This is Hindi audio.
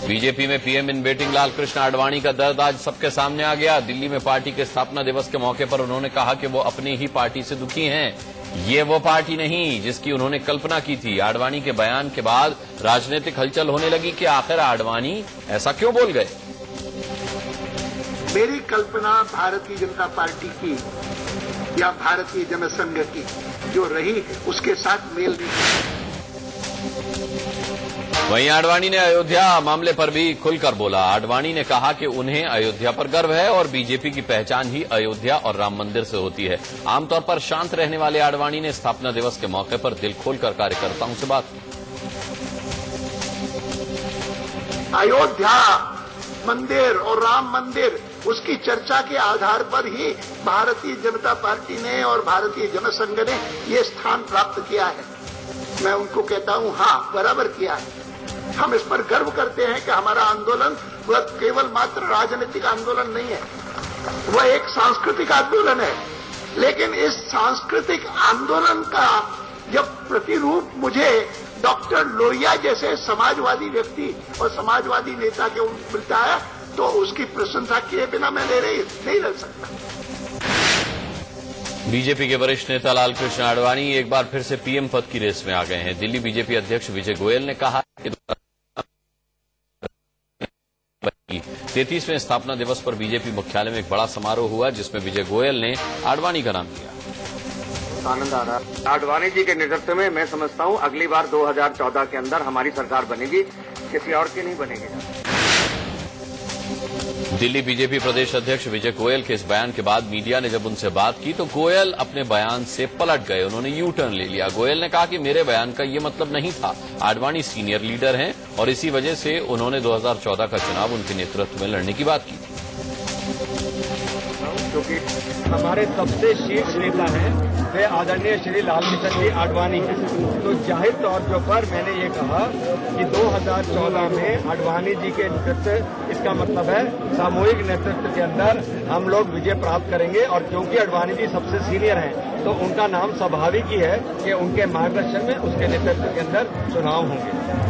बीजेपी में PM in waiting Lalkrishna Advani का दर्द आज सबके सामने आ गया। दिल्ली में पार्टी के स्थापना दिवस के मौके पर उन्होंने कहा कि वो अपनी ही पार्टी से दुखी हैं। ये वो पार्टी नहीं जिसकी उन्होंने कल्पना की थी। आडवाणी के बयान के बाद राजनीतिक हलचल होने लगी कि आखिर आडवाणी ऐसा क्यों बोल गए। मेरी कल्पना भारतीय जनता पार्टी की या भारतीय जनसंघ की जो रही है उसके साथ मेल नहीं। वहीं आडवाणी ने अयोध्या मामले पर भी खुलकर बोला। आडवाणी ने कहा कि उन्हें अयोध्या पर गर्व है और बीजेपी की पहचान ही अयोध्या और राम मंदिर से होती है। आमतौर पर शांत रहने वाले आडवाणी ने स्थापना दिवस के मौके पर दिल खोलकर कार्यकर्ताओं से बात की। अयोध्या मंदिर और राम मंदिर उसकी चर्चा के आधार पर ही भारतीय जनता पार्टी ने और भारतीय जनसंघ ने ये स्थान प्राप्त किया है। मैं उनको कहता हूं, हाँ, बराबर किया है। हम इस पर गर्व करते हैं कि हमारा आंदोलन वह केवल मात्र राजनीतिक आंदोलन नहीं है, वह एक सांस्कृतिक आंदोलन है। लेकिन इस सांस्कृतिक आंदोलन का जब प्रतिरूप मुझे डॉक्टर लोहिया जैसे समाजवादी व्यक्ति और समाजवादी नेता के मिलता है तो उसकी प्रशंसा किए बिना मैं नहीं रह सकता। बीजेपी के वरिष्ठ नेता लालकृष्ण आडवाणी एक बार फिर से पीएम पद की रेस में आ गए हैं। दिल्ली बीजेपी अध्यक्ष विजय गोयल ने कहा कि 33वें स्थापना दिवस पर बीजेपी मुख्यालय में एक बड़ा समारोह हुआ जिसमें विजय गोयल ने आडवाणी का नाम लिया। आनंद आ रहा है। आडवाणी जी के नेतृत्व में मैं समझता हूं अगली बार 2014 के अंदर हमारी सरकार बनेगी, किसी और की नहीं बनेगी। दिल्ली बीजेपी प्रदेश अध्यक्ष विजय गोयल के इस बयान के बाद मीडिया ने जब उनसे बात की तो गोयल अपने बयान से पलट गए। उन्होंने यू टर्न ले लिया। गोयल ने कहा कि मेरे बयान का ये मतलब नहीं था। आडवाणी सीनियर लीडर हैं और इसी वजह से उन्होंने 2014 का चुनाव उनके नेतृत्व में लड़ने की बात की। क्योंकि हमारे सबसे शीर्ष नेता हैं वे आदरणीय श्री लालकृष्ण जी आडवाणी हैं, तो जाहिर तौर पर मैंने ये कहा कि 2014 में आडवाणी जी के नेतृत्व, इसका मतलब है सामूहिक नेतृत्व के अंदर हम लोग विजय प्राप्त करेंगे। और क्योंकि आडवाणी जी सबसे सीनियर हैं तो उनका नाम स्वाभाविक ही है कि उनके मार्गदर्शन में उसके नेतृत्व के अंदर चुनाव होंगे।